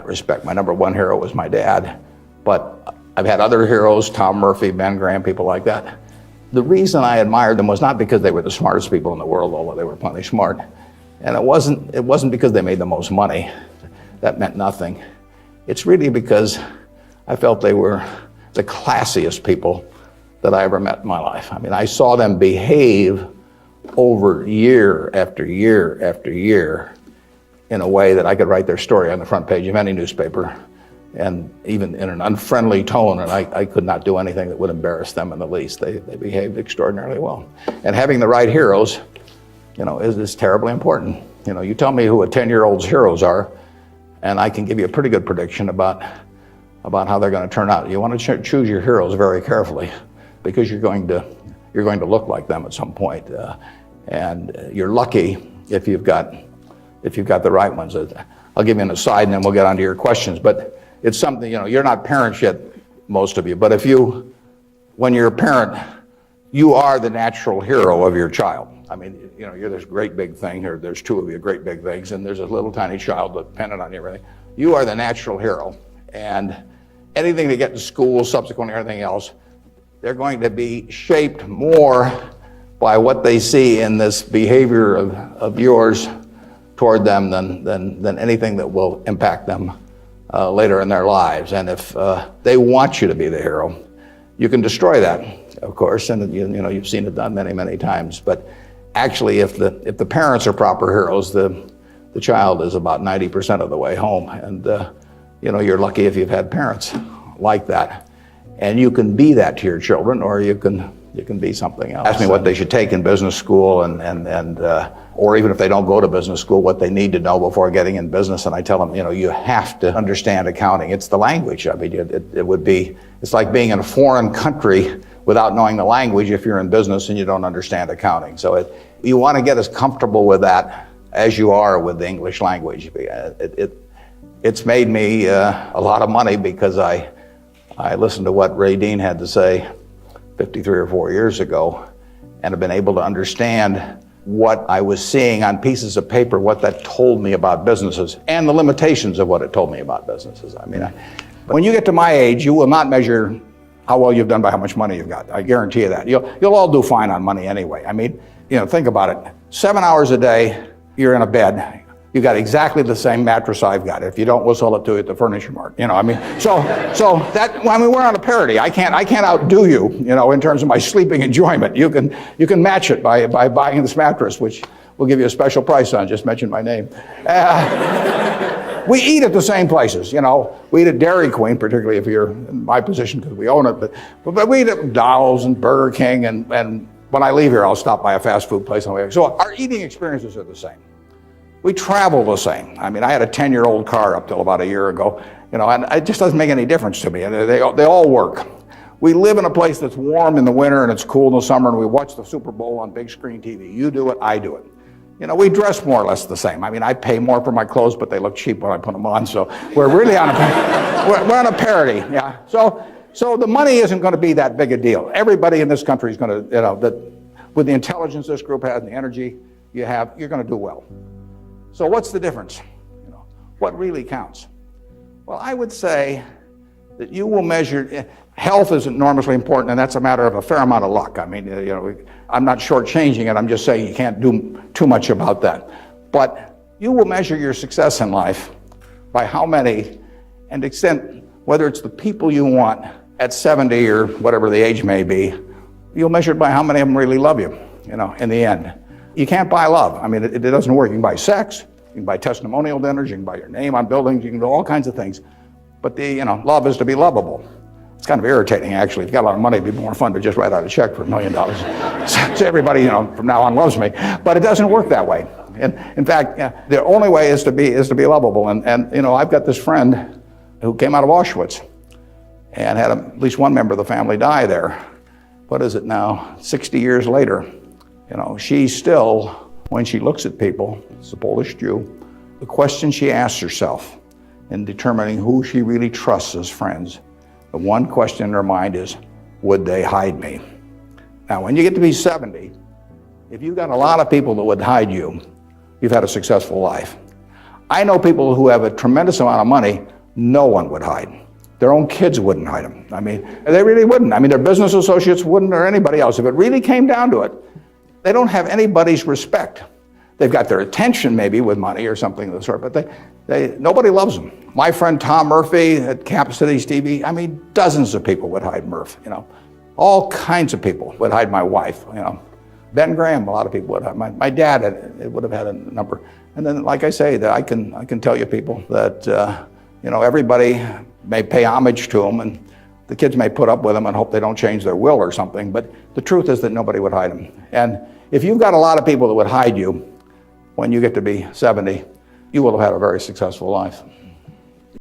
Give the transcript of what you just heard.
that respect. My number one hero was my dad, but I've had other heroes, Tom Murphy, Ben Graham, people like that. The reason I admired them was not because they were the smartest people in the world, although they were plenty smart. And it wasn't because they made the most money. That meant nothing. It's really because I felt they were the classiest people that I ever met in my life. I mean, I saw them behave over year after year after year in a way that I could write their story on the front page of any newspaper, and even in an unfriendly tone, and I could not do anything that would embarrass them in the least. They behaved extraordinarily well. And having the right heroes, is terribly important. You tell me who a 10-year-old's heroes are, and I can give you a pretty good prediction about how they're going to turn out. You want to choose your heroes very carefully, because you're going to look like them at some point, and you're lucky if you've got the right ones. I'll give you an aside, and then we'll get onto your questions. But it's something, you're not parents yet, most of you, but when you're a parent, you are the natural hero of your child. I mean, you're this great big thing, or there's two of you great big things, and there's a little tiny child dependent on you, everything. You are the natural hero, and anything they get in school, subsequently everything else, they're going to be shaped more by what they see in this behavior of yours toward them than anything that will impact them later in their lives. And if they want you to be the hero, you can destroy that, of course, and you've seen it done many, many times. But actually, if the parents are proper heroes, the child is about 90% of the way home. And you're lucky if you've had parents like that. And you can be that to your children, or you can be something else. Ask me what they should take in business school, or even if they don't go to business school, what they need to know before getting in business. And I tell them, you have to understand accounting. It's the language. I mean, it's like being in a foreign country without knowing the language if you're in business and you don't understand accounting. So you want to get as comfortable with that as you are with the English language. It's made me a lot of money, because I listened to what Ray Dean had to say 53 or 4 years ago, and have been able to understand what I was seeing on pieces of paper, what that told me about businesses, and the limitations of what it told me about businesses. I mean, when you get to my age, you will not measure how well you've done by how much money you've got. I guarantee you that. You'll all do fine on money anyway. I mean, think about it. 7 hours a day, you're in a bed. You got exactly the same mattress I've got. If you don't, we'll sell it to you at the furniture mart. We're on a parity. I can't outdo you, in terms of my sleeping enjoyment. You can match it by buying this mattress, which we'll give you a special price on. Just mention my name. We eat at the same places. We eat at Dairy Queen, particularly if you're in my position because we own it. But we eat at McDonald's and Burger King, and when I leave here, I'll stop by a fast food place on the way. So our eating experiences are the same. We travel the same. I mean, I had a 10-year-old car up till about a year ago, and it just doesn't make any difference to me. And they all work. We live in a place that's warm in the winter and it's cool in the summer, and we watch the Super Bowl on big screen TV. You do it, I do it. We dress more or less the same. I mean, I pay more for my clothes, but they look cheap when I put them on. So we're really on a parity. Yeah. So the money isn't going to be that big a deal. Everybody in this country is going to, with the intelligence this group has and the energy you have, you're going to do well. So what's the difference? What really counts? Well, I would say that you will measure, health is enormously important, and that's a matter of a fair amount of luck. I mean, I'm not shortchanging it, I'm just saying you can't do too much about that. But you will measure your success in life by how many, and to extent, whether it's the people you want at 70 or whatever the age may be, you'll measure it by how many of them really love you, in the end. You can't buy love. I mean, it doesn't work. You can buy sex, you can buy testimonial dinners, you can buy your name on buildings, you can do all kinds of things. But love is to be lovable. It's kind of irritating, actually. If you got a lot of money, it'd be more fun to just write out a check for $1 million. So everybody, from now on loves me. But it doesn't work that way. And in fact, the only way is to be lovable. And I've got this friend who came out of Auschwitz and had at least one member of the family die there. What is it now? 60 years later. She still, when she looks at people, it's a Polish Jew, the question she asks herself in determining who she really trusts as friends, the one question in her mind is, would they hide me? Now, when you get to be 70, if you've got a lot of people that would hide you, you've had a successful life. I know people who have a tremendous amount of money, no one would hide. Their own kids wouldn't hide them. I mean, they really wouldn't. I mean, their business associates wouldn't, or anybody else. If it really came down to it, they don't have anybody's respect. They've got their attention maybe with money or something of the sort, but nobody loves them. My friend Tom Murphy at Cap Cities TV, I mean, dozens of people would hide Murph, you know. All kinds of people would hide my wife, you know. Ben Graham, a lot of people would hide. My dad would have had a number. And then, like I say, that I can tell you people that, you know, everybody may pay homage to them, and the kids may put up with them and hope they don't change their will or something, but the truth is that nobody would hide them. And if you've got a lot of people that would hide you, when you get to be 70, you will have had a very successful life.